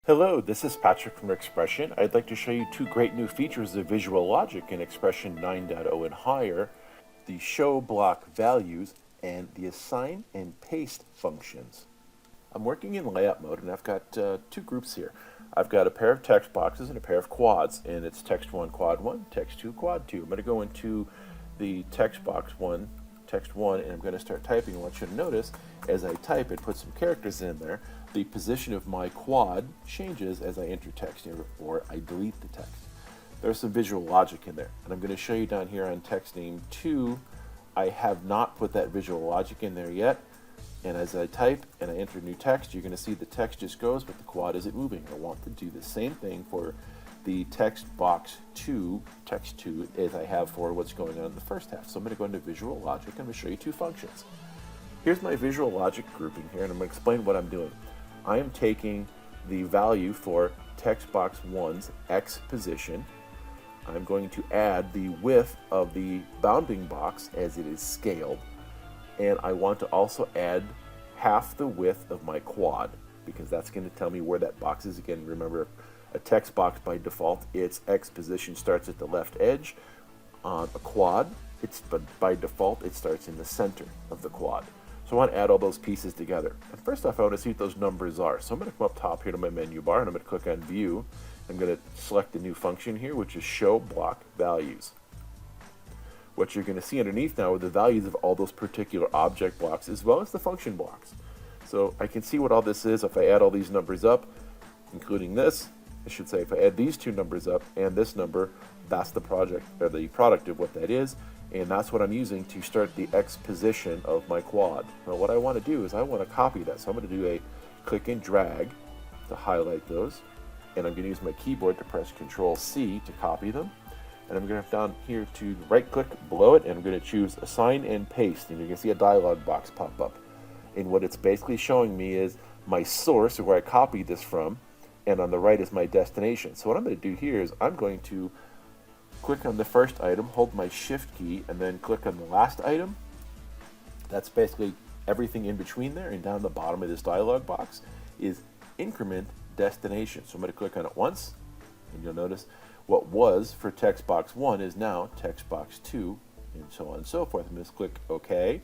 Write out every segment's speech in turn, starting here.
Hello, this is Patrick from XPression. I'd like to show you two great new features of visual logic in XPression 9.0 and higher, the show block values and the assign and paste functions. I'm working in layout mode and I've got two groups here. I've got a pair of text boxes and a pair of quads, and it's text 1, quad 1, text 2, quad 2. I'm going to go into the text box 1, text 1, and I'm going to start typing. I want you to notice as I type and put some characters in there, the position of my quad changes as I enter text or I delete the text. There's some visual logic in there, and I'm going to show you down here on text name 2. I have not put that visual logic in there yet, and as I type and I enter new text, you're going to see the text just goes, but the quad isn't moving. I want to do the same thing for the text box 2, text 2, as I have for what's going on in the first half. So I'm going to go into visual logic and I'm going to show you two functions. Here's my visual logic grouping here, and I'm going to explain what I'm doing. I am taking the value for text box 1's X position. I'm going to add the width of the bounding box as it is scaled, and I want to also add half the width of my quad, because that's going to tell me where that box is. Again, remember, a text box by default, its X position starts at the left edge. On a quad, by default, it starts in the center of the quad. So I want to add all those pieces together. And first off, I want to see what those numbers are. So I'm going to come up top here to my menu bar, and I'm going to click on View. I'm going to select the new function here, which is Show Block Values. What you're going to see underneath now are the values of all those particular object blocks, as well as the function blocks. So I can see what all this is if I add all these numbers up, including this. I should say if I add these two numbers up and this number, that's the product of what that is. And that's what I'm using to start the X position of my quad. Now what I want to do is I want to copy that. So I'm going to do a click and drag to highlight those. And I'm going to use my keyboard to press Control C to copy them. And I'm going to have down here to right click below it, and I'm going to choose Assign and Paste. And you're going to see a dialog box pop up. And what it's basically showing me is my source, or where I copied this from, and on the right is my destination. So what I'm going to do here is I'm going to click on the first item, hold my shift key, and then click on the last item. That's basically everything in between there, and down the bottom of this dialog box is increment destination. So I'm going to click on it once, and you'll notice what was for text box 1 is now text box 2, and so on and so forth. I'm going to click OK,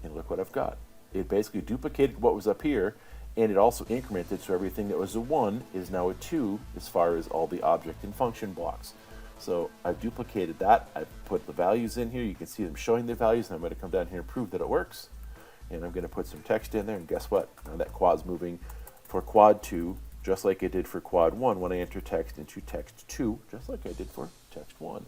and look what I've got. It basically duplicated what was up here, and it also incremented, so everything that was a 1 is now a 2 as far as all the object and function blocks. So I've duplicated that. I've put the values in here. You can see them showing the values, and I'm going to come down here and prove that it works. And I'm going to put some text in there, and guess what? Now that quad's moving for quad 2, just like it did for quad 1 when I enter text into text 2, just like I did for text 1.